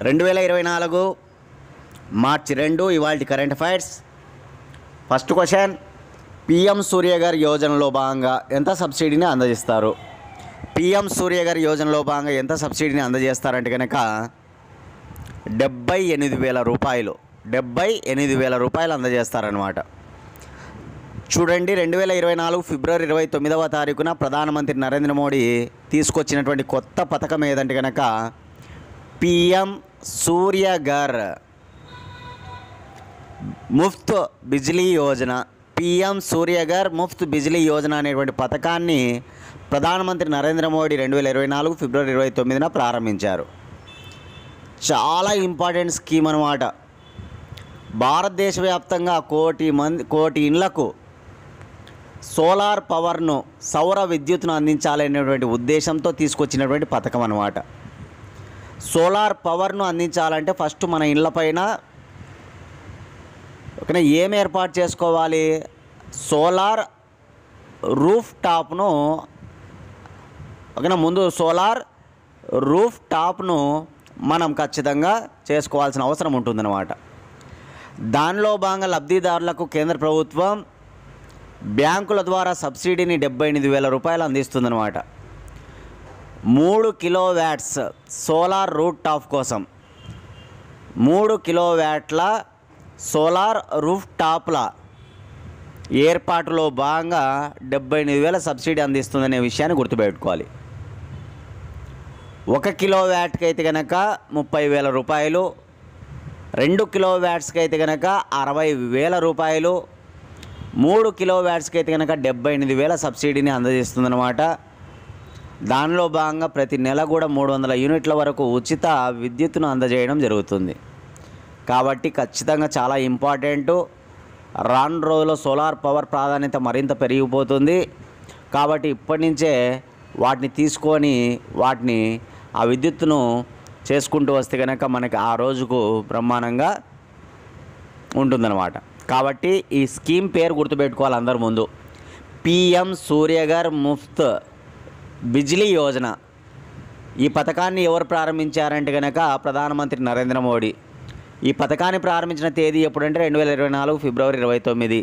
2024 మార్చి 2 ఇవాల్టి current affairs. First question, PM Surya గారి యోజనలో భాగంగా ఎంత సబ్సిడీని అందజేస్తారు? పిఎం సూర్య గారి యోజనలో భాగంగా ఎంత సబ్సిడీని అందజేస్తారంటే కనుక 78,000 రూపాయలు. 78,000 రూపాయలు అందజేస్తారనమాట. చూడండి, 2024 ఫిబ్రవరి 29వ తారీఖున ప్రధానమంత్రి నరేంద్ర మోడీ తీసుకొచ్చినటువంటి కొత్త పథకం ఏదంటే కనుక పిఎం సూర్యఘర్ ముఫ్త్ బిజ్లీ యోజన. పిఎం సూర్యఘర్ ముఫ్త్ బిజ్లీ యోజన అనేటువంటి పథకాన్ని ప్రధానమంత్రి నరేంద్ర మోడీ 2024 ఫిబ్రవరి 29న ప్రారంభించారు. చాలా ఇంపార్టెంట్ స్కీమ్ అనమాట. భారతదేశ వ్యాప్తంగా కోటి ఇండ్లకు సోలార్ పవర్ను, సౌర విద్యుత్తును అందించాలనేటువంటి ఉద్దేశంతో తీసుకొచ్చినటువంటి పథకం అన్నమాట. సోలార్ పవర్ను అందించాలంటే ఫస్ట్ మన ఇళ్ళపైన ఏం ఏర్పాటు చేసుకోవాలి? సోలార్ రూఫ్ టాప్ను ముందు సోలార్ రూఫ్ టాప్ను మనం ఖచ్చితంగా చేసుకోవాల్సిన అవసరం ఉంటుందన్నమాట. దానిలో భాగంగా లబ్ధిదారులకు కేంద్ర ప్రభుత్వం బ్యాంకుల ద్వారా సబ్సిడీని 78,000 రూపాయలు అందిస్తుందన్నమాట. 3 కిలోవాట్స్ సోలార్ రూఫ్ టాప్ కోసం 3 కిలోవాట్ల సోలార్ రూఫ్ టాప్ల ఏర్పాటులో భాగంగా 78,000 సబ్సిడీ అందిస్తుందనే విషయాన్ని గుర్తుపెట్టుకోవాలి. 1 కిలోవాట్కి అయితే కనుక 30,000 రూపాయలు, 2 కిలోవాట్స్కి అయితే కనుక 60,000 రూపాయలు, 3 కిలోవాట్స్కి అయితే కనుక 78,000 సబ్సిడీని అందజేస్తుందన్నమాట. దానిలో భాగంగా ప్రతి నెల కూడా 300 యూనిట్ల వరకు ఉచిత విద్యుత్తును అందజేయడం జరుగుతుంది. కాబట్టి ఖచ్చితంగా చాలా ఇంపార్టెంటు. రాను రోజుల్లో సోలార్ పవర్ ప్రాధాన్యత మరింత పెరిగిపోతుంది. కాబట్టి ఇప్పటి నుంచే వాటిని తీసుకొని ఆ విద్యుత్తును చేసుకుంటూ వస్తే కనుక మనకి ఆ రోజుకు బ్రహ్మాండంగా ఉంటుందన్నమాట. కాబట్టి ఈ స్కీమ్ పేరు గుర్తుపెట్టుకోవాలి అందరి ముందు. పిఎం సూర్యఘర్ ముఫ్త్ బిజ్లీ యోజన. ఈ పథకాన్ని ఎవరు ప్రారంభించారంటే కనుక ప్రధానమంత్రి నరేంద్ర మోడీ. ఈ పథకాన్ని ప్రారంభించిన తేదీ ఎప్పుడంటే 2024 ఫిబ్రవరి 29.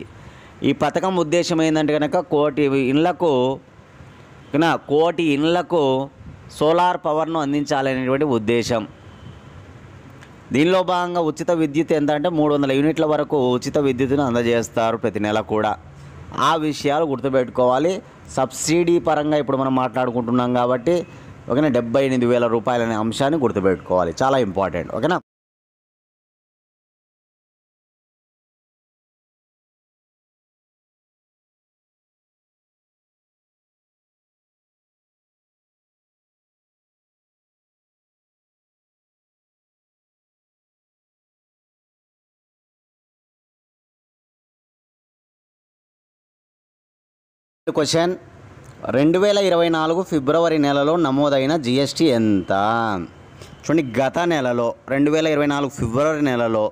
ఈ పథకం ఉద్దేశం ఏంటంటే కనుక కోటి ఇండ్లకు సోలార్ పవర్ను అందించాలనేటువంటి ఉద్దేశం. దీనిలో భాగంగా ఉచిత విద్యుత్ ఎంత అంటే 300 యూనిట్ల వరకు ఉచిత విద్యుత్తును అందజేస్తారు ప్రతి నెల కూడా. ఆ విషయాలు గుర్తుపెట్టుకోవాలి. సబ్సిడీ పరంగా ఇప్పుడు మనం మాట్లాడుకుంటున్నాం కాబట్టి 78,000 రూపాయలు అనే అంశాన్ని గుర్తుపెట్టుకోవాలి. చాలా ఇంపార్టెంట్. ఓకేనా? క్వశ్చన్, 2024 ఫిబ్రవరి నెలలో నమోదైన జిఎస్టీ ఎంత? చూడండి, గత నెలలో 2024 ఫిబ్రవరి నెలలో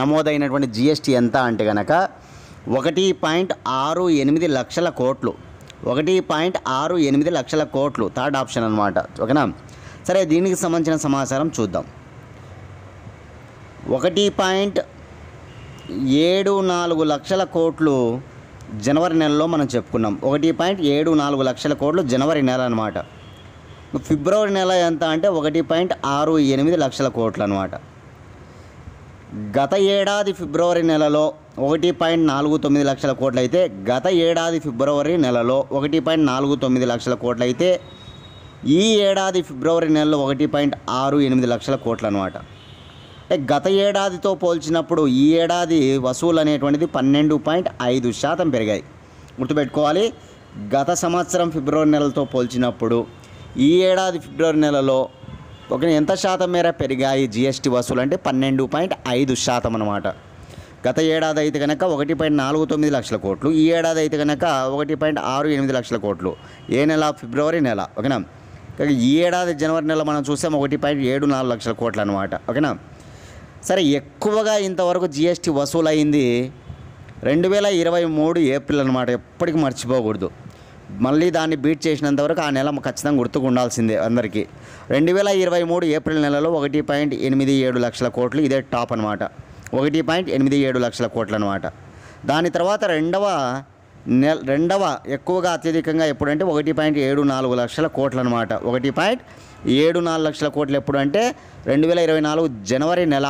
నమోదైనటువంటి జిఎస్టీ ఎంత అంటే కనుక 1.68 లక్షల కోట్లు. 1.68 లక్షల కోట్లు థర్డ్ ఆప్షన్ అనమాట. ఓకేనా? సరే, దీనికి సంబంధించిన సమాచారం చూద్దాం. 1.74 లక్షల కోట్లు జనవరి నెలలో మనం చెప్పుకున్నాం. 1.74 లక్షల కోట్లు జనవరి నెల అనమాట. ఫిబ్రవరి నెల ఎంత అంటే 1.68 లక్షల కోట్లు అనమాట. గత ఏడాది ఫిబ్రవరి నెలలో 1.49 లక్షల కోట్లు అయితే, గత ఏడాది ఫిబ్రవరి నెలలో 1.49 లక్షల కోట్లు అయితే, ఈ ఏడాది ఫిబ్రవరి నెలలో 1.68 లక్షల కోట్లు అనమాట. గత ఏడాదితో పోల్చినప్పుడు ఈ ఏడాది వసూలు అనేటువంటిది 12.5% పెరిగాయి. గుర్తుపెట్టుకోవాలి. గత సంవత్సరం ఫిబ్రవరి నెలతో పోల్చినప్పుడు ఈ ఏడాది ఫిబ్రవరి నెలలో ఎంత శాతం మేర పెరిగాయి జిఎస్టీ వసూలు అంటే 12.5% అనమాట. గత ఏడాది అయితే కనుక 1.49 లక్షల కోట్లు, ఈ ఏడాది అయితే కనుక 1.68 లక్షల కోట్లు. ఏ నెల? ఫిబ్రవరి నెల. ఓకేనా? ఈ ఏడాది జనవరి నెల మనం చూసాం 1.74 లక్షల కోట్లు అనమాట. ఓకేనా? సరే, ఎక్కువగా ఇంతవరకు జిఎస్టీ వసూలు అయింది 2023 ఏప్రిల్ అనమాట. ఎప్పటికీ మర్చిపోకూడదు. మళ్ళీ దాన్ని బీట్ చేసినంత వరకు ఆ నెల ఖచ్చితంగా గుర్తుకు ఉండాల్సిందే అందరికీ. 2023 ఏప్రిల్ నెలలో 1.87 లక్షల కోట్లు, ఇదే టాప్ అనమాట. 1.87 లక్షల కోట్లు అనమాట. దాని తర్వాత రెండవ ఎక్కువగా అత్యధికంగా ఎప్పుడంటే 1.74 లక్షల కోట్లు అనమాట. 1.74 లక్షల కోట్లు ఎప్పుడు అంటే 2024 జనవరి నెల.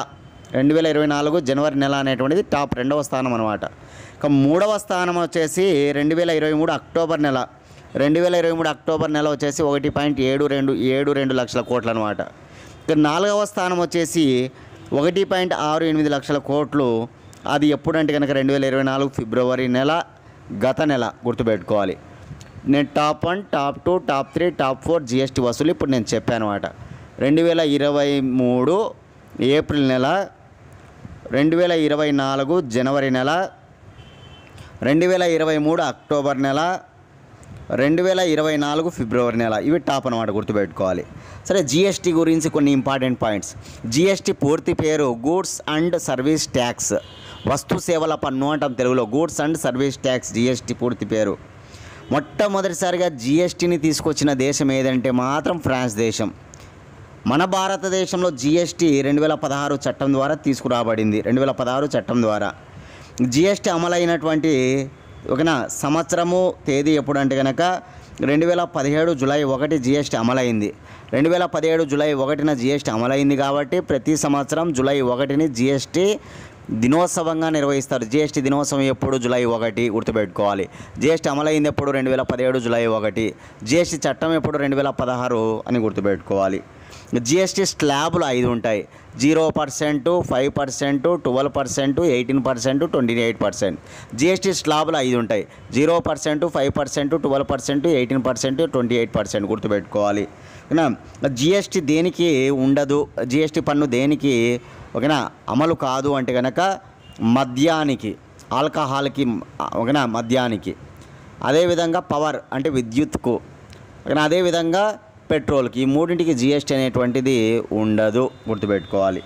2024 జనవరి నెల అనేటువంటిది టాప్ రెండవ స్థానం అనమాట. ఇక మూడవ స్థానం వచ్చేసి 2023 అక్టోబర్ నెల. 2023 అక్టోబర్ నెల వచ్చేసి 1.72 లక్షల కోట్లు అనమాట. ఇక నాలుగవ స్థానం వచ్చేసి 1.68 లక్షల కోట్లు. అది ఎప్పుడంటే కనుక 2024 ఫిబ్రవరి నెల, గత నెల గుర్తుపెట్టుకోవాలి. నేను top 1, top 2, top 3, top 4 GST వసూలు ఇప్పుడు నేను చెప్పాను అనమాట. 2023 ఏప్రిల్ నెల, 2024 జనవరి నెల, 2023 అక్టోబర్ నెల, 2024 ఫిబ్రవరి నెల, ఇవి టాప్ అనమాట, గుర్తుపెట్టుకోవాలి. సరే, జిఎస్టీ గురించి కొన్ని ఇంపార్టెంట్ పాయింట్స్. జిఎస్టీ పూర్తి పేరు గూడ్స్ అండ్ సర్వీస్ ట్యాక్స్, వస్తు సేవల పన్ను అంటాం తెలుగులో. Goods and service tax GST పూర్తి పేరు. మొట్టమొదటిసారిగా జిఎస్టీని తీసుకొచ్చిన దేశం ఏదంటే మాత్రం ఫ్రాన్స్ దేశం. మన భారతదేశంలో జిఎస్టీ 2016 చట్టం ద్వారా తీసుకురాబడింది. 2016 చట్టం ద్వారా జిఎస్టీ అమలైనటువంటి ఒక సంవత్సరము తేదీ ఎప్పుడంటే కనుక 2017 జూలై 1 జిఎస్టీ అమలైంది. 2017 జూలై 1న జిఎస్టీ అమలైంది కాబట్టి ప్రతి సంవత్సరం జూలై 1ని జిఎస్టీ దినోత్సవంగా నిర్వహిస్తారు. జిఎస్టీ దినోత్సవం ఎప్పుడు? జూలై 1, గుర్తుపెట్టుకోవాలి. జిఎస్టీ అమలైంది ఎప్పుడు? 2017 జూలై 1. జిఎస్టీ చట్టం ఎప్పుడు? 2016 అని గుర్తుపెట్టుకోవాలి. జిఎస్టీ స్లాబులు 5 ఉంటాయి. 0%, 5%, 12%, 18%, 28%. జిఎస్టీ స్లాబులు 5 ఉంటాయి. 0%, 5%, 12%, 18%, 28% గుర్తుపెట్టుకోవాలి. ఓకేనా. జిఎస్టీ దేనికి ఉండదు, జిఎస్టీ పన్ను దేనికి ఓకేనా అమలు కాదు అంటే కనుక మద్యానికి, ఆల్కహాల్కి ఓకేనా, మద్యానికి. అదేవిధంగా పవర్ అంటే విద్యుత్కు, ఓకేనా, అదేవిధంగా పెట్రోల్కి, ఈ మూడింటికి జిఎస్టీ అనేటువంటిది ఉండదు, గుర్తుపెట్టుకోవాలి.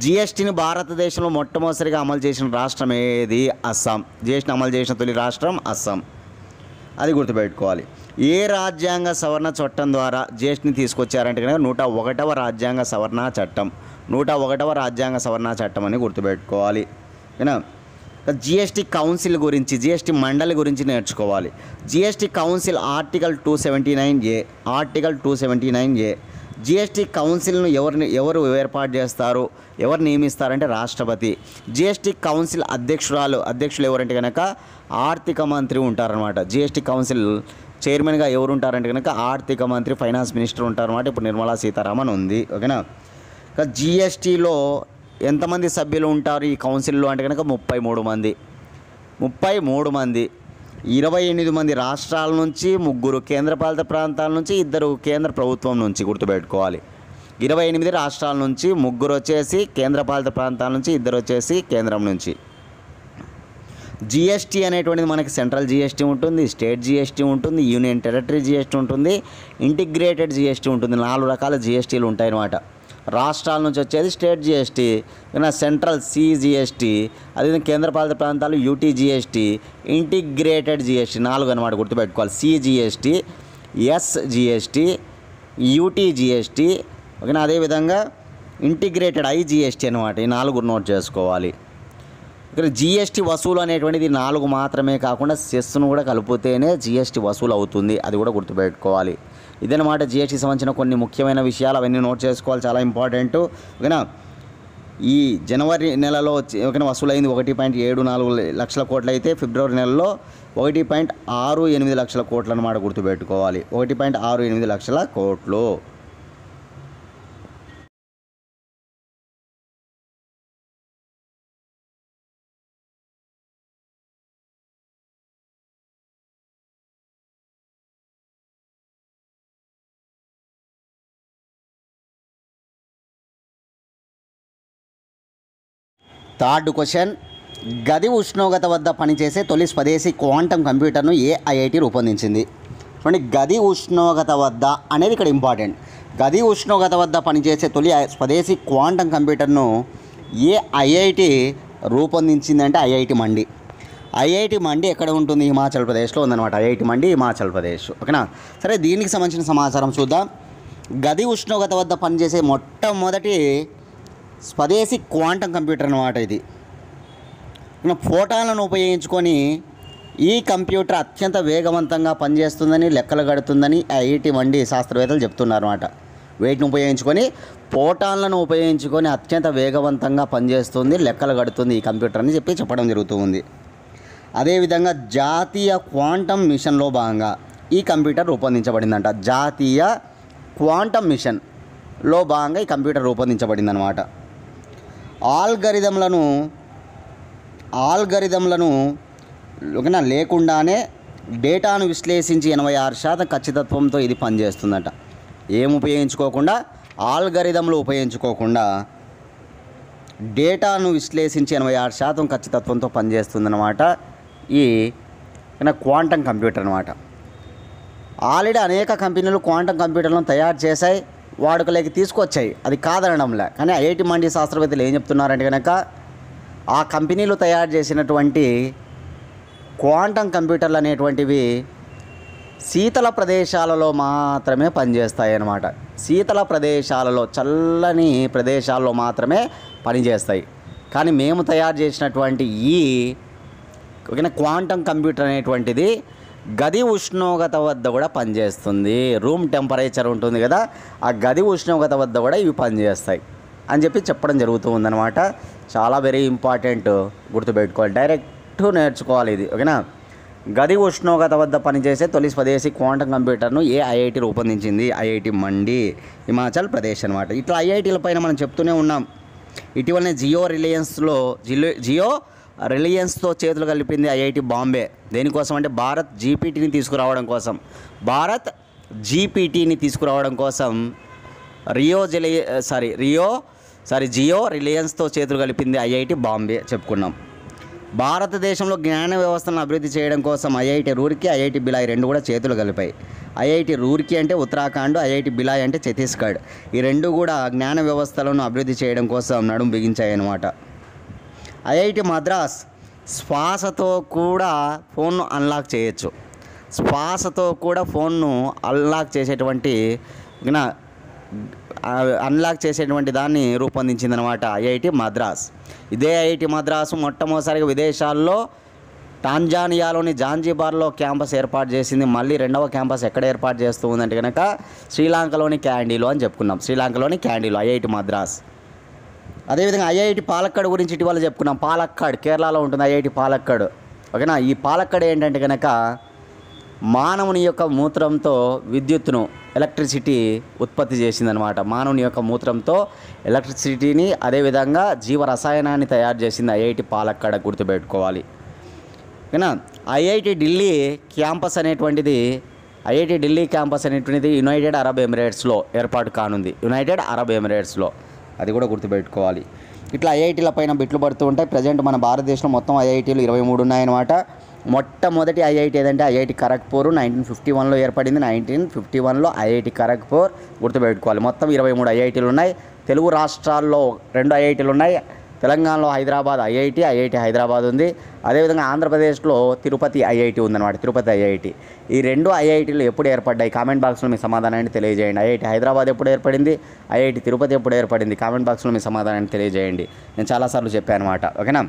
జిఎస్టీని భారతదేశంలో మొట్టమొదటిసారిగా అమలు చేసిన రాష్ట్రం ఏది? అస్సాం. జిఎస్టీని అమలు చేసిన తొలి రాష్ట్రం అస్సాం, అది గుర్తుపెట్టుకోవాలి. ఏ రాజ్యాంగ సవరణ చట్టం ద్వారా జిఎస్టీని తీసుకొచ్చారంటే కనుక 101వ రాజ్యాంగ సవరణ చట్టం. 101వ రాజ్యాంగ సవరణ చట్టం అని గుర్తుపెట్టుకోవాలి. ఓకేనా. జిఎస్టీ కౌన్సిల్ గురించి, జిఎస్టీ మండలి గురించి నేర్చుకోవాలి. GST council article 279A. Article 279A. GST కౌన్సిల్ను ఎవరు ఏర్పాటు చేస్తారు, ఎవరు నియమిస్తారంటే రాష్ట్రపతి. జిఎస్టీ కౌన్సిల్ అధ్యక్షులు ఎవరంటే కనుక ఆర్థిక మంత్రి ఉంటారనమాట. జిఎస్టీ కౌన్సిల్ చైర్మన్గా ఎవరు ఉంటారంటే కనుక ఆర్థిక మంత్రి, ఫైనాన్స్ మినిస్టర్ ఉంటారన్నమాట. ఇప్పుడు నిర్మలా సీతారామన్ ఉంది. ఓకేనా. జిఎస్టీలో ఎంతమంది సభ్యులు ఉంటారు ఈ కౌన్సిల్లో అంటే కనుక 33 మంది. 28 మంది రాష్ట్రాల నుంచి, 3 కేంద్రపాలిత ప్రాంతాల నుంచి, 2 కేంద్ర ప్రభుత్వం నుంచి, గుర్తుపెట్టుకోవాలి. 28 రాష్ట్రాల నుంచి, 3 వచ్చేసి కేంద్రపాలిత ప్రాంతాల నుంచి, 2 వచ్చేసి కేంద్రం నుంచి. జిఎస్టీ అనేటువంటిది మనకి సెంట్రల్ జిఎస్టీ ఉంటుంది, స్టేట్ జిఎస్టీ ఉంటుంది, యూనియన్ టెరిటరీ జిఎస్టీ ఉంటుంది, ఇంటిగ్రేటెడ్ జిఎస్టీ ఉంటుంది. 4 రకాల జిఎస్టీలు ఉంటాయన్నమాట. రాష్ట్రాల నుంచి వచ్చేది స్టేట్ జిఎస్టీ, సెంట్రల్ సిజిఎస్టీ, అదేవిధంగా కేంద్రపాలిత ప్రాంతాలు యూటీ జిఎస్టీ, ఇంటిగ్రేటెడ్ జిఎస్టీ 4 అనమాట, గుర్తుపెట్టుకోవాలి. సిజిఎస్టీ, ఎస్జిఎస్టీ, యూటీ జిఎస్టీ, ఓకేనా, అదేవిధంగా ఇంటిగ్రేటెడ్ ఐజిఎస్టీ అనమాట. ఈ 4 నోట్ చేసుకోవాలి. ఇక్కడ జిఎస్టీ వసూలు అనేటువంటిది 4 మాత్రమే కాకుండా సెస్ను కూడా కలిపితేనే జిఎస్టీ వసూలు అవుతుంది, అది కూడా గుర్తుపెట్టుకోవాలి. ఇదన్నమాట జిఎస్టీ సంబంధించిన కొన్ని ముఖ్యమైన విషయాలు, అవన్నీ నోట్ చేసుకోవాలి, చాలా ఇంపార్టెంట్. ఓకేనా. ఈ జనవరి నెలలో ఓకేనా వసూలైంది 1.74 లక్షల కోట్లు అయితే ఫిబ్రవరి నెలలో 1.68 లక్షల కోట్లు అన్నమాట, గుర్తుపెట్టుకోవాలి. 1.68 లక్షల కోట్లు. థర్డ్ క్వశ్చన్, గది ఉష్ణోగ్రత వద్ద పనిచేసే తొలి స్వదేశీ క్వాంటమ్ కంప్యూటర్ను ఏ ఐఐటి రూపొందించింది? చూడండి, గది ఉష్ణోగ్రత వద్ద అనేది ఇక్కడ ఇంపార్టెంట్. గది ఉష్ణోగ్రత వద్ద పనిచేసే తొలి స్వదేశీ క్వాంటమ్ కంప్యూటర్ను ఏ ఐఐటి రూపొందించిందంటే ఐఐటి మండి. ఐఐటి మండి ఎక్కడ ఉంటుంది? హిమాచల్ ప్రదేశ్లో ఉందన్నమాట. ఐఐటి మండి హిమాచల్ ప్రదేశ్. ఓకేనా? సరే, దీనికి సంబంధించిన సమాచారం చూద్దాం. గది ఉష్ణోగ్రత వద్ద పనిచేసే మొట్టమొదటి స్వదేశీ క్వాంటం కంప్యూటర్ అన్నమాట ఇది. ఫోటాన్లను ఉపయోగించుకొని ఈ కంప్యూటర్ అత్యంత వేగవంతంగా పనిచేస్తుందని, లెక్కలు కడుతుందని ఐఐటి మండి శాస్త్రవేత్తలు చెప్తున్నారు అన్నమాట. వీటిని ఉపయోగించుకొని, ఫోటాన్లను ఉపయోగించుకొని అత్యంత వేగవంతంగా పనిచేస్తుంది, లెక్కలు కడుతుంది ఈ కంప్యూటర్ అని చెప్పడం జరుగుతూ ఉంది. అదేవిధంగా జాతీయ క్వాంటం మిషన్లో భాగంగా ఈ కంప్యూటర్ రూపొందించబడిందంట. జాతీయ క్వాంటం మిషన్లో భాగంగా ఈ కంప్యూటర్ రూపొందించబడిందనమాట. ఆల్గరిథంలను లేకుండానే డేటాను విశ్లేషించి 86% ఖచ్చితత్వంతో ఇది పనిచేస్తుందట. ఏం ఉపయోగించుకోకుండా, ఆల్గరిథంలు ఉపయోగించుకోకుండా డేటాను విశ్లేషించి 86% ఖచ్చితత్వంతో పనిచేస్తుందన్నమాట ఈ క్వాంటం కంప్యూటర్ అనమాట. ఆల్రెడీ అనేక కంపెనీలు క్వాంటం కంప్యూటర్లను తయారు చేశాయి, వాడుకలోకి తీసుకొచ్చాయి, అది కాదనడంలే. కానీ ఐఐటి మండి శాస్త్రవేత్తలు ఏం చెప్తున్నారంటే కనుక, ఆ కంపెనీలు తయారు చేసినటువంటి క్వాంటం కంప్యూటర్లు అనేటువంటివి శీతల ప్రదేశాలలో మాత్రమే పనిచేస్తాయి అన్నమాట. శీతల ప్రదేశాలలో, చల్లని ప్రదేశాల్లో మాత్రమే పనిచేస్తాయి. కానీ మేము తయారు చేసినటువంటి ఈ క్వాంటం కంప్యూటర్ అనేటువంటిది గది ఉష్ణోగ్రత వద్ద కూడా పనిచేస్తుంది. రూమ్ టెంపరేచర్ ఉంటుంది కదా, ఆ గది ఉష్ణోగ్రత వద్ద కూడా ఇవి పనిచేస్తాయి అని చెప్పడం జరుగుతూ ఉందన్నమాట. చాలా వెరీ ఇంపార్టెంట్, గుర్తుపెట్టుకోవాలి, డైరెక్ట్ నేర్చుకోవాలి ఇది. ఓకేనా? గది ఉష్ణోగ్రత వద్ద పనిచేసే తొలి స్వదేశీ క్వాంటం కంప్యూటర్ను ఐఐటి రూపొందించింది. ఐఐటి మండి హిమాచల్ ప్రదేశ్ అనమాట. ఇట్లా ఐఐటీల పైన మనం చెప్తూనే ఉన్నాం. ఇటీవలనే జియో రిలయన్స్తో చేతులు కలిపింది ఐఐటి బాంబే. దేనికోసం అంటే భారత్ జీపీటీని తీసుకురావడం కోసం జియో రిలయన్స్తో చేతులు కలిపింది ఐఐటి బాంబే చెప్పుకున్నాం. భారతదేశంలో జ్ఞాన వ్యవస్థలను అభివృద్ధి చేయడం కోసం ఐఐటి రూర్కీ, ఐఐటి బిలాయ్ రెండు కూడా చేతులు కలిపాయి. ఐఐటి రూర్కీ అంటే ఉత్తరాఖండ్, ఐఐటి బిలాయ్ అంటే ఛత్తీస్గఢ్. ఈ రెండు కూడా జ్ఞాన వ్యవస్థలను అభివృద్ధి చేయడం కోసం నడుం బిగించాయి అన్నమాట. ఐఐటి మద్రాస్ శ్వాసతో కూడా ఫోన్ను అన్లాక్ చేయొచ్చు. శ్వాసతో కూడా ఫోన్ను అన్లాక్ చేసేటువంటి దాన్ని రూపొందించిందనమాట ఐఐటి మద్రాస్. ఇదే ఐఐటి మద్రాసు మొట్టమొదటిసారిగా విదేశాల్లో టాంజానియాలోని జాంజిబార్లో క్యాంపస్ ఏర్పాటు చేసింది. మళ్ళీ రెండవ క్యాంపస్ ఎక్కడ ఏర్పాటు చేస్తూ ఉందంటే కనుక శ్రీలంకలోని క్యాండీలో అని చెప్పుకున్నాం. శ్రీలంకలోని క్యాండీలో ఐఐటి మద్రాస్. అదేవిధంగా ఐఐటి పాలక్కడ్ గురించి ఇటీవల చెప్పుకున్నాం. పాలక్కడ్ కేరళలో ఉంటుంది ఐఐటి పాలక్కడ్. ఓకేనా? ఈ పాలక్కడ్ ఏంటంటే కనుక మానవుని యొక్క మూత్రంతో విద్యుత్తును, ఎలక్ట్రిసిటీ ఉత్పత్తి చేసిందనమాట. మానవుని యొక్క మూత్రంతో ఎలక్ట్రిసిటీని, అదేవిధంగా జీవ రసాయనాన్ని తయారు చేసింది ఐఐటి పాలక్కడ్, గుర్తుపెట్టుకోవాలి. ఓకేనా? ఐఐటి ఢిల్లీ క్యాంపస్ అనేటువంటిది యునైటెడ్ అరబ్ ఎమిరేట్స్లో ఏర్పాటు కానుంది. యునైటెడ్ అరబ్ ఎమిరేట్స్లో, అది కూడా గుర్తుపెట్టుకోవాలి. ఇట్లా ఐఐటీల పైన బిట్లు పడుతూ ఉంటాయి. ప్రజెంట్ మన భారతదేశంలో మొత్తం ఐఐటీలు 23 ఉన్నాయన్నమాట. మొట్టమొదటి ఐఐటి ఏదంటే ఐఐటి ఖరగ్పూర్ 1951లో ఏర్పడింది. 1951లో ఐఐటి ఖరగ్పూర్, గుర్తుపెట్టుకోవాలి. మొత్తం 23 ఐఐటీలు ఉన్నాయి. తెలుగు రాష్ట్రాల్లో 2 ఐఐటీలు ఉన్నాయి. తెలంగాణలో హైదరాబాద్ ఐఐటి హైదరాబాద్ ఉంది. అదేవిధంగా ఆంధ్రప్రదేశ్లో తిరుపతి ఐఐటి ఉందన్నమాట, తిరుపతి ఐఐటి. ఈ 2 ఐఐటీలు ఎప్పుడు ఏర్పడ్డాయి? కామెంట్ బాక్స్లో మీ సమాధానాన్ని తెలియజేయండి. ఐఐటి హైదరాబాద్ ఎప్పుడు ఏర్పడింది, ఐఐటి తిరుపతి ఎప్పుడు ఏర్పడింది? కామెంట్ బాక్స్లో మీ సమాధానాన్ని తెలియజేయండి. నేను చాలాసార్లు చెప్పాను అనమాట. ఓకేనా?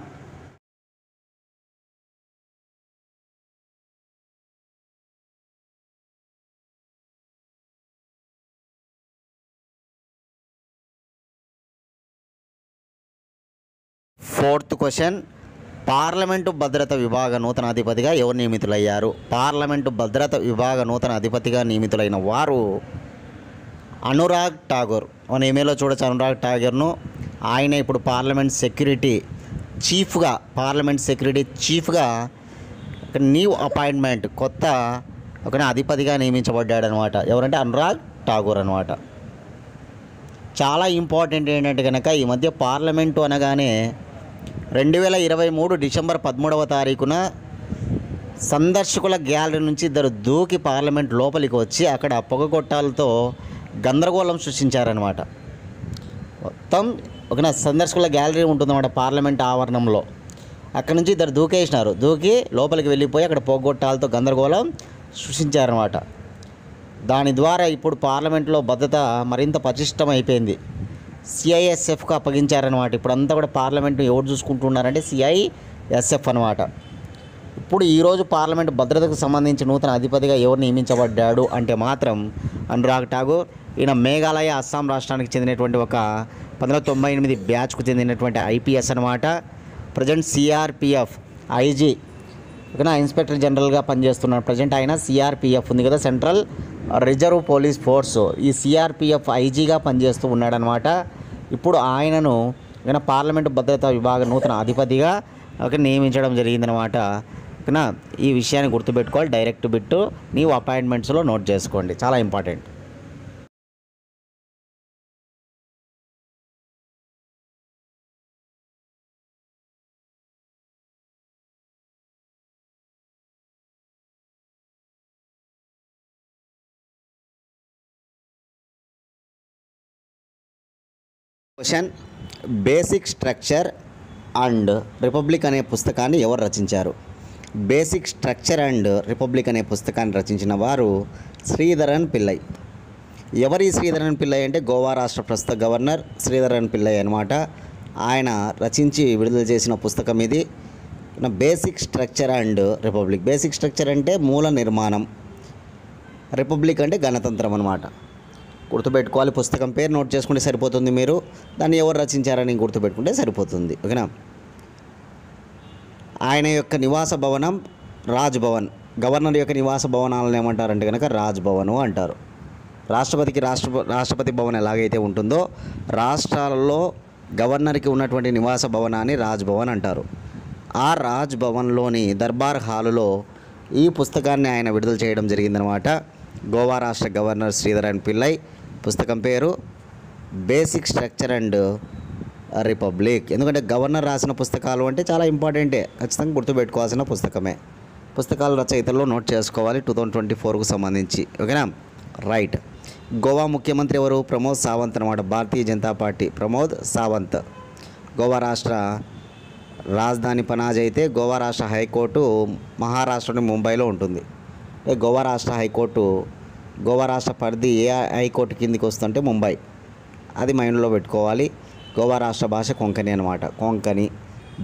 ఫోర్త్ క్వశ్చన్, పార్లమెంటు భద్రత విభాగ నూతన అధిపతిగా ఎవరు నియమితులయ్యారు? పార్లమెంటు భద్రత విభాగ నూతన అధిపతిగా నియమితులైన వారు అనురాగ్ ఠాగూర్. మన ఈమెయిల్లో చూడొచ్చు అనురాగ్ ఠాగూర్ను. ఆయన ఇప్పుడు పార్లమెంట్ సెక్యూరిటీ చీఫ్గా న్యూ అపాయింట్మెంట్, కొత్త ఒక అధిపతిగా నియమించబడ్డాడు అనమాట. ఎవరంటే అనురాగ్ ఠాగూర్ అనమాట. చాలా ఇంపార్టెంట్ ఏంటంటే కనుక ఈ మధ్య పార్లమెంటు అనగానే 2023 డిసెంబర్ 13వ తారీఖున సందర్శకుల గ్యాలరీ నుంచి ఇద్దరు దూకి పార్లమెంట్ లోపలికి వచ్చి అక్కడ పొగగొట్టాలతో గందరగోళం సృష్టించారనమాట. మొత్తం ఒక సందర్శకుల గ్యాలరీ ఉంటుందన్నమాట పార్లమెంట్ ఆవరణంలో. అక్కడ నుంచి ఇద్దరు దూకేసినారు, దూకి లోపలికి వెళ్ళిపోయి అక్కడ పోగొట్టాలతో గందరగోళం సృష్టించారనమాట. దాని ద్వారా ఇప్పుడు పార్లమెంట్లో భద్రత మరింత పటిష్టమైపోయింది. సిఐఎస్ఎఫ్కు అప్పగించారనమాట. ఇప్పుడు అంతా కూడా పార్లమెంట్ను ఎవరు చూసుకుంటున్నారంటే సిఐఎస్ఎఫ్ అనమాట. ఇప్పుడు ఈరోజు పార్లమెంట్ భద్రతకు సంబంధించి నూతన అధిపతిగా ఎవరు నియమించబడ్డాడు అంటే మాత్రం అనురాగ్ ఠాగూర్. ఈయన మేఘాలయ, అస్సాం రాష్ట్రానికి చెందినటువంటి ఒక 1998 బ్యాచ్కు చెందినటువంటి ఐపీఎస్ అనమాట. ప్రజెంట్ సిఆర్పిఎఫ్ ఐజీ, ఓకేనా, ఇన్స్పెక్టర్ జనరల్గా పనిచేస్తున్నాడు. ప్రజెంట్ ఆయన సిఆర్పిఎఫ్ ఉంది కదా, సెంట్రల్ రిజర్వ్ పోలీస్ ఫోర్స్, ఈ సిఆర్పిఎఫ్ ఐజీగా పనిచేస్తూ ఉన్నాడనమాట. ఇప్పుడు ఆయనను పార్లమెంటు భద్రతా విభాగ నూతన అధిపతిగా నియమించడం జరిగిందనమాట. ఓకేనా, ఈ విషయాన్ని గుర్తుపెట్టుకోవాలి. డైరెక్ట్ బిట్టు నీవు అపాయింట్మెంట్స్లో నోట్ చేసుకోండి, చాలా important. Question: basic structure and republic అనే పుస్తకాన్ని ఎవరు రచించారు? బేసిక్ స్ట్రక్చర్ అండ్ రిపబ్లిక్ అనే పుస్తకాన్ని రచించిన వారు శ్రీధరన్ పిల్లై. ఎవరి శ్రీధరన్ పిల్లై అంటే గోవా రాష్ట్ర ప్రస్తుత గవర్నర్ శ్రీధరన్ పిల్లై అనమాట. ఆయన రచించి విడుదల చేసిన పుస్తకం ఇది. Basic structure and republic. Basic structure అంటే మూల నిర్మాణం, రిపబ్లిక్ అంటే గణతంత్రం అనమాట. గుర్తుపెట్టుకోవాలి. పుస్తకం పేరు నోట్ చేసుకుంటే సరిపోతుంది. మీరు దాన్ని ఎవరు రచించారని గుర్తుపెట్టుకుంటే సరిపోతుంది. ఓకేనా. ఆయన యొక్క నివాస భవనం రాజ్ భవన్. గవర్నర్ యొక్క నివాస భవనాలను ఏమంటారంటే కనుక రాజ్ భవను అంటారు. రాష్ట్రపతికి రాష్ట్రపతి భవన్ ఎలాగైతే ఉంటుందో రాష్ట్రాలలో గవర్నర్కి ఉన్నటువంటి నివాస భవనాన్ని రాజ్ భవన్ అంటారు. ఆ రాజ్ భవన్లోని దర్బార్ హాలులో ఈ పుస్తకాన్ని ఆయన విడుదల చేయడం జరిగిందనమాట. గోవా రాష్ట్ర గవర్నర్ శ్రీధరన్ పిల్లై. పుస్తకం పేరు బేసిక్ స్ట్రక్చర్ అండ్ రిపబ్లిక్. ఎందుకంటే గవర్నర్ రాసిన పుస్తకాలు అంటే చాలా ఇంపార్టెంటే, ఖచ్చితంగా గుర్తుపెట్టుకోవాల్సిన పుస్తకమే. పుస్తకాల రచయితల్లో నోట్ చేసుకోవాలి 2024కు సంబంధించి. ఓకేనా, రైట్. గోవా ముఖ్యమంత్రి ఎవరు? ప్రమోద్ సావంత్ అనమాట. భారతీయ జనతా పార్టీ ప్రమోద్ సావంత్. గోవా రాష్ట్ర రాజధాని పనాజ్ అయితే గోవా రాష్ట్ర హైకోర్టు మహారాష్ట్రలోని ముంబైలో ఉంటుంది. గోవా రాష్ట్ర హైకోర్టు, గోవా రాష్ట్ర పరిధి ఏ హైకోర్టు కిందికి వస్తుంటే ముంబై, అది మైండ్లో పెట్టుకోవాలి. గోవా రాష్ట్ర భాష కొంకణి అనమాట. కొంకణి.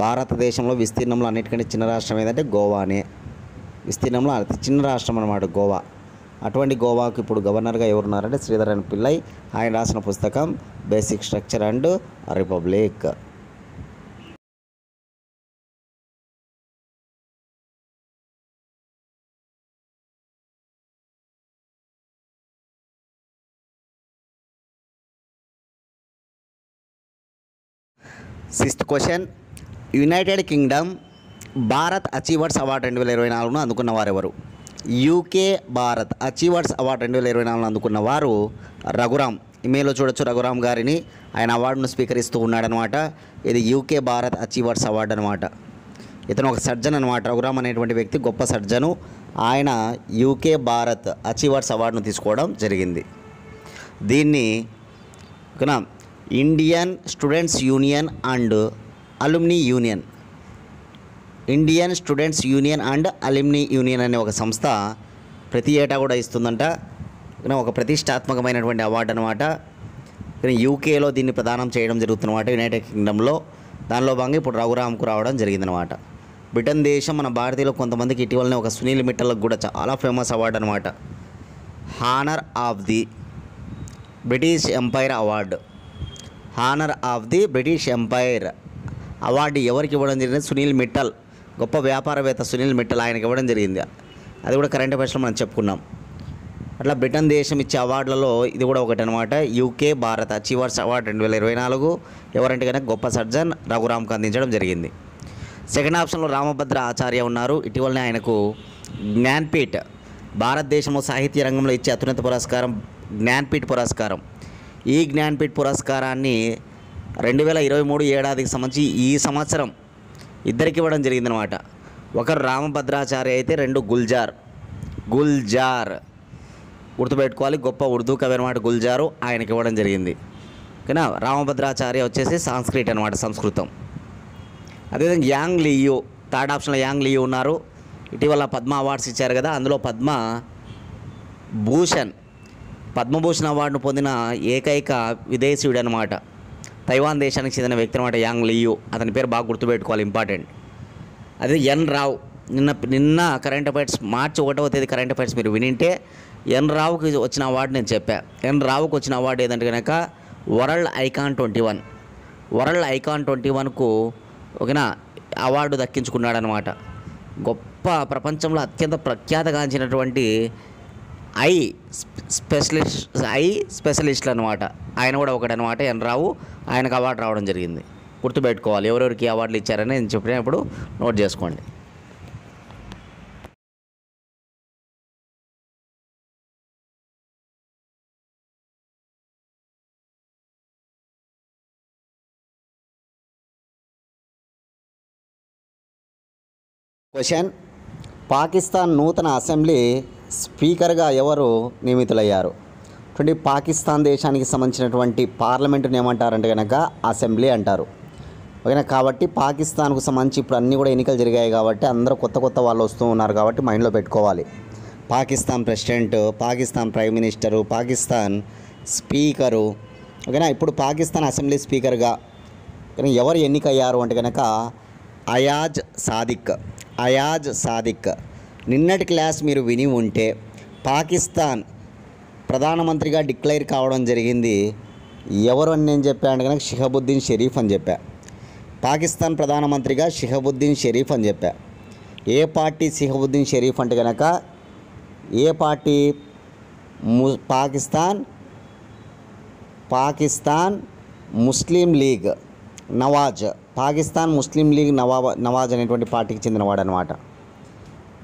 భారతదేశంలో విస్తీర్ణంలో అన్నిటికంటే చిన్న రాష్ట్రం ఏదంటే గోవానే. విస్తీర్ణంలో అతి చిన్న రాష్ట్రం అనమాట గోవా. అటువంటి గోవాకు ఇప్పుడు గవర్నర్గా ఎవరున్నారంటే శ్రీధరన్ పిల్లై. ఆయన రాసిన పుస్తకం basic structure and republic. Sixth question: United Kingdom Bharat achievers award 2024ను అందుకున్న వారెవరు? యూకే భారత్ అచీవర్స్ అవార్డు 2024ను అందుకున్న వారు రఘురామ్. ఇమెయిల్లో చూడొచ్చు రఘురామ్ గారిని. ఆయన అవార్డును స్వీకరిస్తూ ఉన్నాడనమాట. ఇది యూకే భారత్ అచీవర్స్ అవార్డు అనమాట. ఇతను ఒక సర్జన్ అనమాట. రఘురామ్ అనేటువంటి వ్యక్తి గొప్ప సర్జను. ఆయన యూకే భారత్ అచీవర్స్ అవార్డును తీసుకోవడం జరిగింది. దీన్ని ఓకేనా Indian students union and alumni union, Indian students union and alumni union అనే ఒక సంస్థ ప్రతి ఏటా కూడా ఇస్తుందంట. ఒక ప్రతిష్టాత్మకమైనటువంటి అవార్డు అనమాట. యూకేలో దీన్ని ప్రదానం చేయడం జరుగుతుందన్నమాట, యునైటెడ్ కింగ్డమ్లో. దానిలో భాగంగా ఇప్పుడు రఘురామ్కు రావడం జరిగిందనమాట. బ్రిటన్ దేశం మన భారతీయులు కొంతమందికి ఇటీవలనే ఒక సునీల్ మిట్టల్కి కూడా చాలా ఫేమస్ అవార్డు అనమాట. Honour of the British empire award. Honour of the British empire award ఎవరికి ఇవ్వడం జరిగింది? సునీల్ మిట్టల్. గొప్ప వ్యాపారవేత్త సునీల్ మిట్టల్, ఆయనకి ఇవ్వడం జరిగింది. అది కూడా కరెంట్ అఫైర్స్లో మనం చెప్పుకున్నాం. అట్లా బ్రిటన్ దేశం ఇచ్చే అవార్డులలో ఇది కూడా ఒకటి అనమాట. యూకే భారత్ అచీవర్స్ అవార్డు 2024 ఎవరంటే కనుక గొప్ప సర్జన్ రఘురామ్కు అందించడం జరిగింది. సెకండ్ ఆప్షన్లో రామభద్ర ఆచార్య ఉన్నారు. ఇటీవలనే ఆయనకు జ్ఞాన్పీఠ్, భారతదేశంలో సాహిత్య రంగంలో ఇచ్చే అత్యున్నత పురస్కారం జ్ఞాన్పీఠ్ పురస్కారం. ఈ జ్ఞాన్పీఠ్ పురస్కారాన్ని 2023 ఏడాదికి సంబంధించి ఈ సంవత్సరం ఇద్దరికి ఇవ్వడం జరిగిందనమాట. ఒకరు రామభద్రాచార్య అయితే, రెండు గుల్జార్ గుర్తుపెట్టుకోవాలి. గొప్ప ఉర్దూ కవి అనమాట గుల్జారు, ఆయనకి ఇవ్వడం జరిగింది. ఓకేనా. రామభద్రాచార్య వచ్చేసి సాంస్క్రిట్ అనమాట, సంస్కృతం. అదేవిధంగా యాంగ్ లియూ, థర్డ్ ఆప్షన్లో యాంగ్ లియూ ఉన్నారు. ఇటీవల పద్మ అవార్డ్స్ ఇచ్చారు కదా, అందులో పద్మభూషణ్ అవార్డును పొందిన ఏకైక విదేశీయుడు అనమాట. తైవాన్ దేశానికి చెందిన వ్యక్తి అనమాట యాంగ్ లియూ. అతని పేరు బాగా గుర్తుపెట్టుకోవాలి, ఇంపార్టెంట్. అదే ఎన్ రావ్. నిన్న కరెంట్ అఫైర్స్ మార్చి 1వ తేదీ కరెంట్ అఫైర్స్ మీరు వినింటే ఎన్ రావుకి వచ్చిన అవార్డు నేను చెప్పా. ఎన్ రావుకి వచ్చిన అవార్డు ఏదంటే కనుక వరల్డ్ ఐకాన్ 21. వరల్డ్ ఐకాన్ 21కు ఓకేనా అవార్డు దక్కించుకున్నాడనమాట. గొప్ప ప్రపంచంలో అత్యంత ప్రఖ్యాతగాంచినటువంటి ఐ స్పెషలిస్ట్లు అనమాట. ఆయన కూడా ఒకటనమాట ఎన్ రావు. ఆయనకు అవార్డు రావడం జరిగింది. గుర్తుపెట్టుకోవాలి ఎవరెవరికి అవార్డులు ఇచ్చారని నేను చెప్పినప్పుడు నోట్ చేసుకోండి. క్వశ్చన్: పాకిస్తాన్ నూతన అసెంబ్లీ స్పీకర్గా ఎవరు నియమితులయ్యారు? పాకిస్తాన్ దేశానికి సంబంధించినటువంటి పార్లమెంటుని ఏమంటారంటే కనుక అసెంబ్లీ అంటారు. ఓకేనా. కాబట్టి పాకిస్తాన్కు సంబంధించి ఇప్పుడు అన్నీ కూడా ఎన్నికలు జరిగాయి కాబట్టి అందరూ కొత్త వాళ్ళు వస్తూ ఉన్నారు కాబట్టి మైండ్లో పెట్టుకోవాలి. Pakistan president, Pakistan prime minister, Pakistan speaker. ఓకేనా. ఇప్పుడు పాకిస్తాన్ అసెంబ్లీ స్పీకర్గా ఎవరు ఎన్నికయ్యారు అంటే కనుక అయాజ్ సాదిక్. నిన్నటి క్లాస్ మీరు విని ఉంటే పాకిస్తాన్ ప్రధానమంత్రిగా డిక్లేర్ కావడం జరిగింది. ఎవరు అని నేను చెప్పాను కనుక షిహాబుద్దీన్ షరీఫ్ అని చెప్పా. పాకిస్తాన్ ప్రధానమంత్రిగా షిహాబుద్దీన్ షరీఫ్ అని చెప్పా. ఏ పార్టీ షిహాబుద్దీన్ షరీఫ్ అంటే కనుక ఏ పార్టీ? పాకిస్తాన్ ముస్లిం లీగ్ నవాజ్. పాకిస్తాన్ ముస్లిం లీగ్ నవాజ్ అనేటువంటి పార్టీకి చెందినవాడు అనమాట.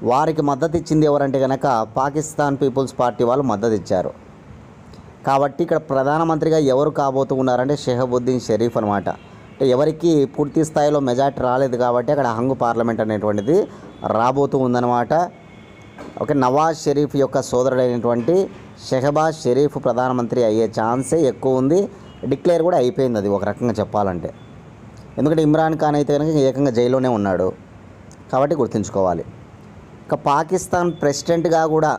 వారికి మద్దతు ఇచ్చింది ఎవరంటే కనుక పాకిస్తాన్ పీపుల్స్ పార్టీ వాళ్ళు మద్దతు ఇచ్చారు. కాబట్టి ఇక్కడ ప్రధానమంత్రిగా ఎవరు కాబోతూ ఉన్నారంటే షిహాబుద్దీన్ షరీఫ్ అనమాట. అంటే ఎవరికి పూర్తి స్థాయిలో మెజార్టీ రాలేదు కాబట్టి అక్కడ హంగు పార్లమెంట్ అనేటువంటిది రాబోతూ ఉందన్నమాట. ఓకే. నవాజ్ షరీఫ్ యొక్క సోదరుడైనటువంటి షెహబాజ్ షరీఫ్ ప్రధానమంత్రి అయ్యే ఛాన్సే ఎక్కువ ఉంది. డిక్లేర్ కూడా అయిపోయింది అది ఒక రకంగా చెప్పాలంటే. ఎందుకంటే ఇమ్రాన్ ఖాన్ అయితే కనుక ఏకంగా జైల్లోనే ఉన్నాడు కాబట్టి గుర్తుంచుకోవాలి. ఇక పాకిస్తాన్ ప్రెసిడెంట్గా కూడా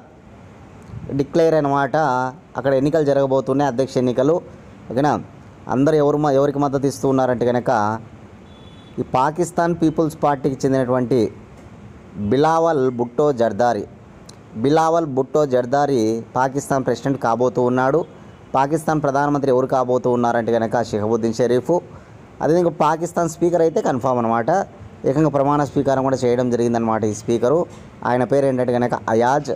డిక్లేర్ అనమాట. అక్కడ ఎన్నికలు జరగబోతున్నాయి, అధ్యక్ష ఎన్నికలు. ఓకేనా. అందరూ ఎవరికి మద్దతు ఇస్తూ ఉన్నారంటే కనుక ఈ పాకిస్తాన్ పీపుల్స్ పార్టీకి చెందినటువంటి బిలావల్ భుట్టో జర్దారీ పాకిస్తాన్ ప్రెసిడెంట్ కాబోతూ ఉన్నాడు. పాకిస్తాన్ ప్రధానమంత్రి ఎవరు కాబోతూ ఉన్నారంటే కనుక షిహాబుద్దీన్ షరీఫ్. అదేవిధంగా పాకిస్తాన్ స్పీకర్ అయితే కన్ఫామ్ అనమాట. ఏకంగా ప్రమాణ స్వీకారం కూడా చేయడం జరిగిందనమాట ఈ స్పీకరు. ఆయన పేరు ఏంటంటే కనుక అయాజ్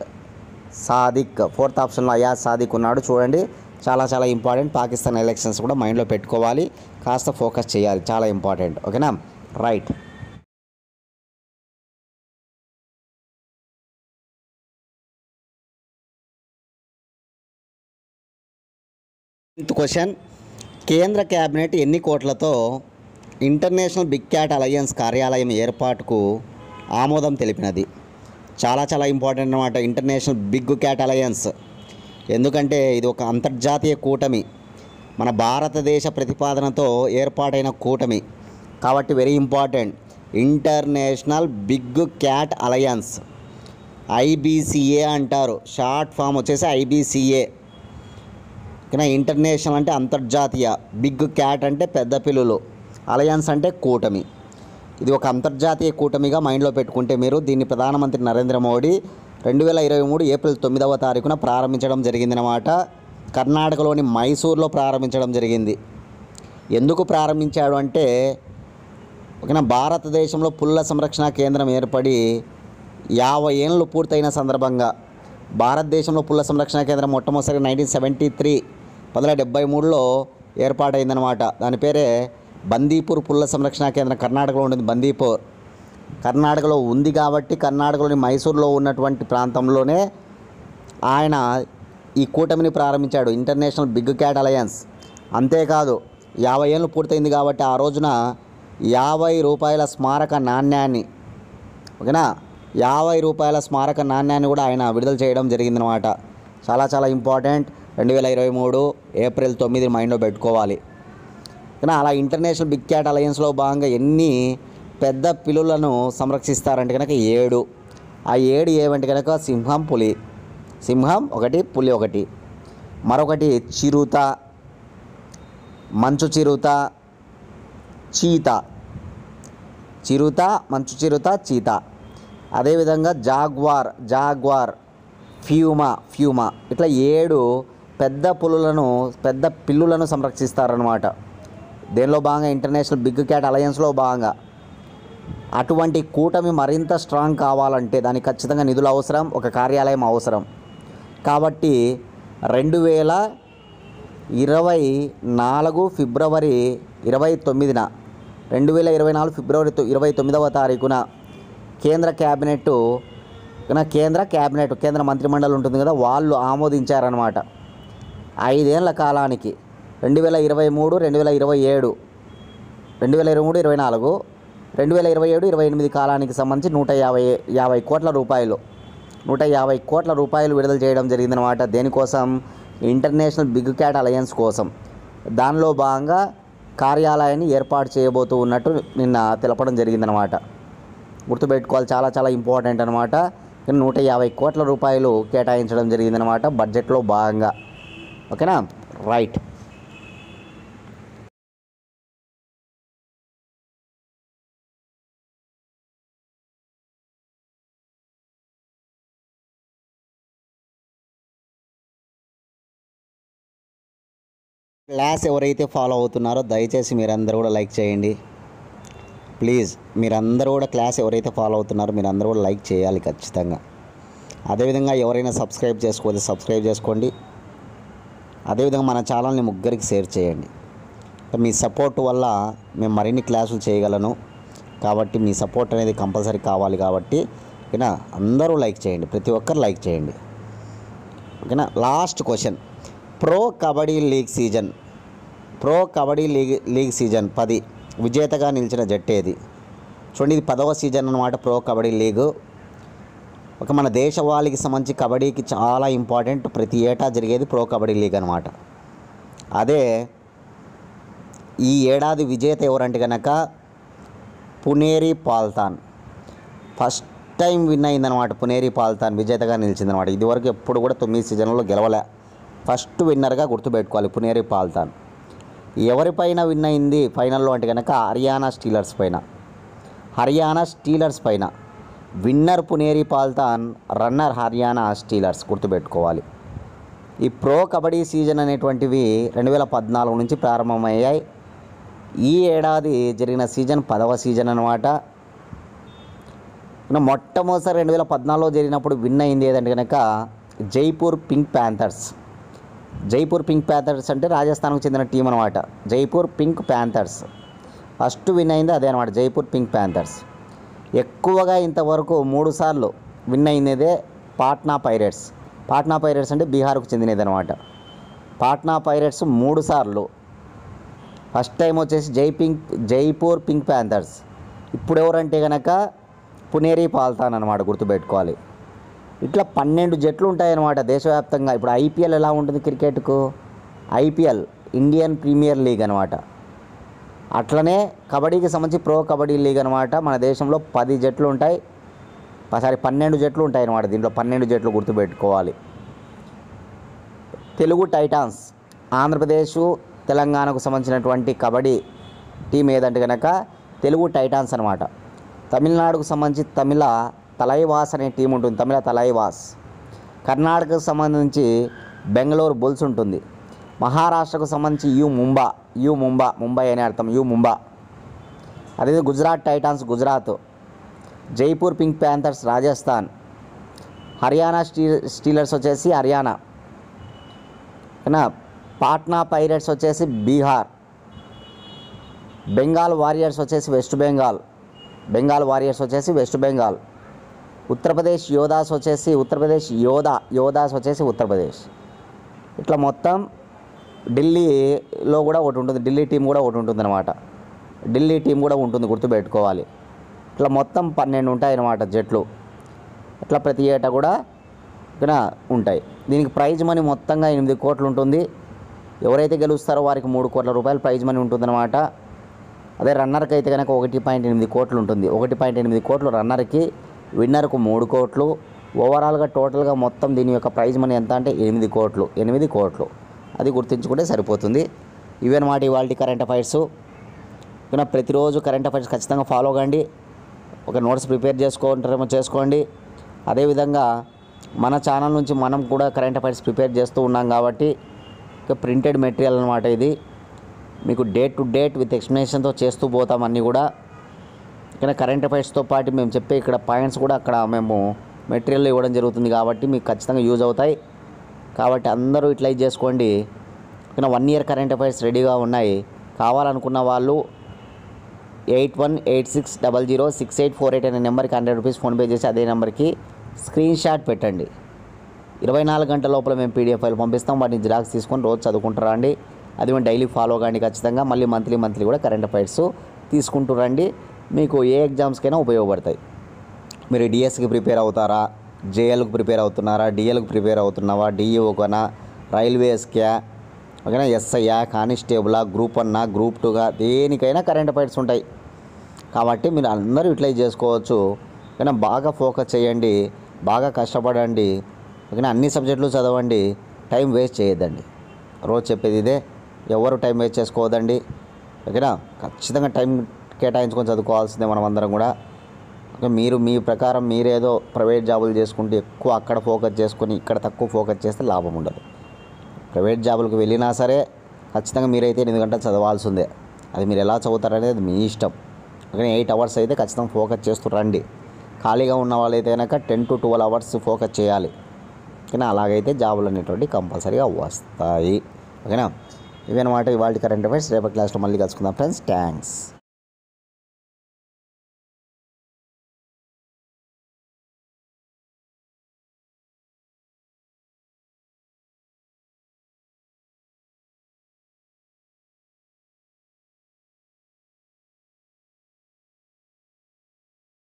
సాదిక్. 4th ఆప్షన్లో అయాజ్ సాదిక్ ఉన్నాడు. చూడండి, చాలా ఇంపార్టెంట్. పాకిస్తాన్ ఎలక్షన్స్ కూడా మైండ్లో పెట్టుకోవాలి, కాస్త ఫోకస్ చేయాలి, చాలా ఇంపార్టెంట్. ఓకేనా. రైట్. క్వశ్చన్: కేంద్ర కేబినెట్ ఎన్ని కోట్లతో ఇంటర్నేషనల్ బిగ్ క్యాట్ అలయన్స్ కార్యాలయం ఏర్పాటుకు ఆమోదం తెలిపినది? చాలా ఇంపార్టెంట్ అన్నమాట ఇంటర్నేషనల్ బిగ్ క్యాట్ అలయన్స్. ఎందుకంటే ఇది ఒక అంతర్జాతీయ కూటమి, మన భారతదేశ ప్రతిపాదనతో ఏర్పాటైన కూటమి కాబట్టి very important. International big cat alliance, IBCA అంటారు. షార్ట్ ఫామ్ వచ్చేసి IBCA. కానీ ఇంటర్నేషనల్ అంటే అంతర్జాతీయ, బిగ్ క్యాట్ అంటే పెద్ద పిల్లులు, అలయన్స్ అంటే కూటమి. ఇది ఒక అంతర్జాతీయ కూటమిగా మైండ్లో పెట్టుకుంటే మీరు దీన్ని ప్రధానమంత్రి నరేంద్ర మోడీ 2023 ఏప్రిల్ 9వ తారీఖున ప్రారంభించడం జరిగిందన్నమాట. కర్ణాటకలోని మైసూర్లో ప్రారంభించడం జరిగింది. ఎందుకు ప్రారంభించాడు అంటే ఓకేనా, భారతదేశంలో పుల్ల సంరక్షణ కేంద్రం ఏర్పడి 50 ఏళ్ళు పూర్తయిన సందర్భంగా భారతదేశంలో పుల్ల సంరక్షణ కేంద్రం మొట్టమొదటిసారి 1973లో ఏర్పాటైందనమాట. దాని పేరే బందీపూర్ పుల్ల సంరక్షణ కేంద్రం. కర్ణాటకలో ఉంటుంది బందీపూర్. కర్ణాటకలో ఉంది కాబట్టి కర్ణాటకలోని మైసూర్లో ఉన్నటువంటి ప్రాంతంలోనే ఆయన ఈ కూటమిని ప్రారంభించాడు, ఇంటర్నేషనల్ బిగ్ క్యాట్ అలయన్స్. అంతేకాదు 50 ఏళ్ళు పూర్తయింది కాబట్టి ఆ రోజున 50 రూపాయల స్మారక నాణ్యాన్ని ఓకేనా 50 రూపాయల స్మారక నాణ్యాన్ని కూడా ఆయన విడుదల చేయడం జరిగిందనమాట. చాలా ఇంపార్టెంట్. 2023 ఏప్రిల్ 9 మైండ్లో పెట్టుకోవాలి. కానీ అలా ఇంటర్నేషనల్ బిగ్ క్యాట్ అలయన్స్లో భాగంగా ఎన్ని పెద్ద పిల్లులను సంరక్షిస్తారంటే కనుక 7. ఆ 7 ఏవంటే కనుక సింహం, పులి. సింహం ఒకటి, పులి ఒకటి. మరొకటి చిరుత, మంచు చిరుత, చీత. చిరుత, మంచు చిరుత, చీత. అదేవిధంగా జాగ్వార్, ఫ్యూమా. ఇట్లా 7 పెద్ద పెద్ద పిల్లులను సంరక్షిస్తారనమాట. దేనిలో భాగంగా ఇంటర్నేషనల్ బిగ్ క్యాట్ అలయన్స్లో భాగంగా. అటువంటి కూటమి మరింత స్ట్రాంగ్ కావాలంటే దానికి ఖచ్చితంగా నిధులు అవసరం, ఒక కార్యాలయం అవసరం. కాబట్టి 2024 ఫిబ్రవరి 29న 2024 ఫిబ్రవరి 29వ తారీఖున కేంద్ర మంత్రిమండలి ఉంటుంది కదా, వాళ్ళు ఆమోదించారనమాట. 5 ఏళ్ల కాలానికి 2023, 2027, 2023-24, 2027-28 కాలానికి సంబంధించి 150 కోట్ల రూపాయలు విడుదల చేయడం జరిగిందనమాట. దేనికోసం? ఇంటర్నేషనల్ బిగ్ క్యాట్ అలయన్స్ కోసం. దానిలో భాగంగా కార్యాలయాన్ని ఏర్పాటు చేయబోతూ ఉన్నట్టు నిన్న తెలపడం జరిగిందనమాట. గుర్తుపెట్టుకోవాలి, చాలా చాలా ఇంపార్టెంట్ అనమాట. 150 కోట్ల రూపాయలు కేటాయించడం జరిగిందనమాట బడ్జెట్లో భాగంగా. ఓకేనా? రైట్. క్లాస్ ఎవరైతే ఫాలో అవుతున్నారో దయచేసి మీరందరూ కూడా లైక్ చేయండి ప్లీజ్. మీరందరూ కూడా క్లాస్ ఎవరైతే ఫాలో అవుతున్నారో మీరందరూ కూడా లైక్ చేయాలి ఖచ్చితంగా. అదేవిధంగా ఎవరైనా సబ్స్క్రైబ్ చేసుకోకపోతే సబ్స్క్రైబ్ చేసుకోండి. అదేవిధంగా మన ఛానల్ని ముగ్గురికి షేర్ చేయండి. మీ సపోర్ట్ వల్ల మేము మరిన్ని క్లాసులు చేయగలను. కాబట్టి మీ సపోర్ట్ అనేది కంపల్సరీ కావాలి. కాబట్టి ఓకేనా, అందరూ లైక్ చేయండి, ప్రతి ఒక్కరు లైక్ చేయండి. ఓకేనా? Last question. Pro kabaddi league season 10 విజేతగా నిలిచిన జట్టు ఏది? చూడండి, ఇది 10వ సీజన్ అన్నమాట ప్రో కబడ్డీ లీగు. ఒక మన దేశవాళికి సంబంధించి కబడ్డీకి చాలా ఇంపార్టెంట్, ప్రతి ఏటా జరిగేది ప్రో కబడ్డీ లీగ్ అనమాట. అదే ఈ ఏడాది విజేత ఎవరంటే కనుక పునేరి పాల్తాన్. ఫస్ట్ టైం విన్ అయిందనమాట. పునేరి పాల్తాన్ విజేతగా నిలిచిందనమాట. ఇదివరకు ఎప్పుడు కూడా 9 సీజన్లలో గెలవలే. ఫస్ట్ విన్నర్గా గుర్తుపెట్టుకోవాలి పునేరి పాల్తాన్. ఎవరిపైన విన్ అయింది ఫైనల్లో అంటే కనుక హర్యానా స్టీలర్స్ పైన. Winner Puneri Paltan, runner Haryana Steelers. గుర్తుపెట్టుకోవాలి. ఈ ప్రో కబడ్డీ సీజన్ అనేటువంటివి 2014 నుంచి ప్రారంభమయ్యాయి. ఈ ఏడాది జరిగిన సీజన్ 10వ సీజన్ అనమాట. మొట్టమొదటిసారి 2014లో జరిగినప్పుడు విన్ అయింది ఏదంటే కనుక జైపూర్ పింక్ ప్యాంథర్స్ అంటే రాజస్థాన్కు చెందిన టీం అనమాట. Jaipur pink Panthers first win అయింది అదే అనమాట, జైపూర్ పింక్ ప్యాంథర్స్. ఎక్కువగా ఇంతవరకు 3 సార్లు విన్ అయిందే పాట్నా పైరేట్స్ అంటే బీహార్కు చెందినది అనమాట. పాట్నా పైరేట్స్ 3 సార్లు. ఫస్ట్ టైం వచ్చేసి జైపూర్ పింక్ ప్యాంథర్స్. ఇప్పుడు ఎవరంటే కనుక పునేరి పాల్తాన్ అనమాట. గుర్తుపెట్టుకోవాలి. ఇట్లా 12 జట్లు ఉంటాయన్నమాట దేశవ్యాప్తంగా. ఇప్పుడు ఐపీఎల్ ఎలా ఉంటుంది క్రికెట్కు? ఐపీఎల్ ఇండియన్ ప్రీమియర్ లీగ్ అనమాట. అట్లనే కబడ్డీకి సంబంధించి ప్రో కబడ్డీ లీగ్ అనమాట. మన దేశంలో 10 జట్లు ఉంటాయి, 12 జట్లు ఉంటాయి అనమాట. దీంట్లో 12 జట్లు గుర్తుపెట్టుకోవాలి. తెలుగు టైటాన్స్, ఆంధ్రప్రదేశ్ తెలంగాణకు సంబంధించినటువంటి కబడ్డీ టీం ఏదంటే కనుక తెలుగు టైటాన్స్ అనమాట. తమిళనాడుకు సంబంధించి తమిళ తలైవాస్ అనే టీం ఉంటుంది, తమిళ తలైవాస్. కర్ణాటకకు సంబంధించి బెంగళూరు బుల్స్ ఉంటుంది. మహారాష్ట్రకు సంబంధించి ముంబై అనే అర్థం, ముంబా. అదే Gujarat Titans Gujarat, Jaipur pink Panthers Rajasthan, Haryana Steelers వచ్చేసి హర్యానా, పాట్నా పైరేట్స్ వచ్చేసి బీహార్, బెంగాల్ వారియర్స్ వచ్చేసి వెస్ట్ బెంగాల్, ఉత్తరప్రదేశ్ యోధాస్ వచ్చేసి ఉత్తరప్రదేశ్. ఇట్లా మొత్తం ఢిల్లీలో కూడా ఒకటి ఉంటుంది, ఢిల్లీ టీం కూడా ఒకటి ఉంటుంది అనమాట. గుర్తుపెట్టుకోవాలి. ఇట్లా మొత్తం 12 ఉంటాయి అన్నమాట జట్లు. ఇట్లా ప్రతి ఏటా కూడా ఇక్కడ ఉంటాయి. దీనికి ప్రైజ్ మనీ మొత్తంగా 8 కోట్లు ఉంటుంది. ఎవరైతే గెలుస్తారో వారికి 3 కోట్ల రూపాయలు ప్రైజ్ మనీ ఉంటుందన్నమాట. అదే రన్నర్కి అయితే కనుక 1.8 కోట్లు ఉంటుంది. 1.8 కోట్లు రన్నర్కి, విన్నర్కు 3 కోట్లు. ఓవరాల్గా టోటల్గా మొత్తం దీని యొక్క ప్రైజ్ మనీ ఎంత అంటే 8 కోట్లు. అది గుర్తుంచుకుంటే సరిపోతుంది. ఇవన్నమాట ఇవాళ కరెంట్ అఫైర్స్. ఇంకా ప్రతిరోజు కరెంట్ అఫైర్స్ ఖచ్చితంగా ఫాలో కండి. ఒక నోట్స్ ప్రిపేర్ చేసుకోండి. అదేవిధంగా మన ఛానల్ నుంచి మనం కూడా కరెంట్ అఫైర్స్ ప్రిపేర్ చేస్తూ ఉన్నాం కాబట్టి ఇక ప్రింటెడ్ మెటీరియల్ అనమాట ఇది. మీకు డేట్ టు డేట్ విత్ ఎక్స్ప్లెనేషన్తో చేస్తూ పోతాం అన్నీ కూడా. ఇక్కడ కరెంట్ అఫైర్స్తో పాటు మేము చెప్పే ఇక్కడ పాయింట్స్ కూడా అక్కడ మేము మెటీరియల్ ఇవ్వడం జరుగుతుంది కాబట్టి మీకు ఖచ్చితంగా యూజ్ అవుతాయి. కాబట్టి అందరూ యూటిలైజ్ చేసుకోండి. ఇక్కడ 1 ఇయర్ కరెంట్ అఫైర్స్ రెడీగా ఉన్నాయి. కావాలనుకున్న వాళ్ళు 8186006848 అనే నెంబర్కి 100 రూపీస్ ఫోన్పే చేసి అదే నెంబర్కి స్క్రీన్ షాట్ పెట్టండి. 24 గంటల లోపల మేము పీడిఎఫ్ ఫైల్ పంపిస్తాం. వాటిని జిరాక్స్ తీసుకొని రోజు చదువుకుంటూ రండి. అది మేము డైలీ ఫాలో కండి ఖచ్చితంగా. మళ్ళీ మంత్లీ కూడా కరెంట్ అఫైర్స్ తీసుకుంటూ రండి. మీకు ఏ ఎగ్జామ్స్కైనా ఉపయోగపడతాయి. మీరు డిఎస్కి ప్రిపేర్ అవుతారా, జేఎల్కి ప్రిపేర్ అవుతున్నారా, డిఎల్కి ప్రిపేర్ అవుతున్నావా, డిఈఓకనా, రైల్వేస్కా, ఓకేనా, ఎస్ఐయా, కానిస్టేబులా, గ్రూప్ 1, గ్రూప్ 2గా దేనికైనా కరెంట్ అఫైర్స్ ఉంటాయి. కాబట్టి మీరు అందరూ యూటిలైజ్ చేసుకోవచ్చు. ఓకేనా, బాగా ఫోకస్ చేయండి, బాగా కష్టపడండి. ఓకేనా, అన్ని సబ్జెక్టులు చదవండి, టైం వేస్ట్ చేయొద్దండి. రోజు చెప్పేది ఇదే, ఎవరు టైం వేస్ట్ చేసుకోవద్దండి. ఓకేనా, ఖచ్చితంగా టైం కేటాయించుకొని చదువుకోవాల్సిందే మనం అందరం కూడా. మీరు మీ ప్రకారం మీరేదో ప్రైవేట్ జాబులు చేసుకుంటూ ఎక్కువ అక్కడ ఫోకస్ చేసుకొని ఇక్కడ తక్కువ ఫోకస్ చేస్తే లాభం ఉండదు. ప్రైవేట్ జాబులకు వెళ్ళినా సరే ఖచ్చితంగా మీరైతే 8 గంటలు చదవాల్సిందే. అది మీరు ఎలా చదువుతారనేది మీ ఇష్టం. ఓకే, 8 అవర్స్ అయితే ఖచ్చితంగా ఫోకస్ చేస్తూ రండి. ఖాళీగా ఉన్న వాళ్ళైతే కనుక 10 to 12 అవర్స్ ఫోకస్ చేయాలి. ఓకేనా, అలాగైతే జాబులు అనేటువంటి కంపల్సరీగా వస్తాయి. ఓకేనా, ఇవన్నమాట ఇవాళ కరెంట్ అఫైర్స్. రేపటి క్లాస్లో మళ్ళీ కలుసుకుందాం ఫ్రెండ్స్. థ్యాంక్స్.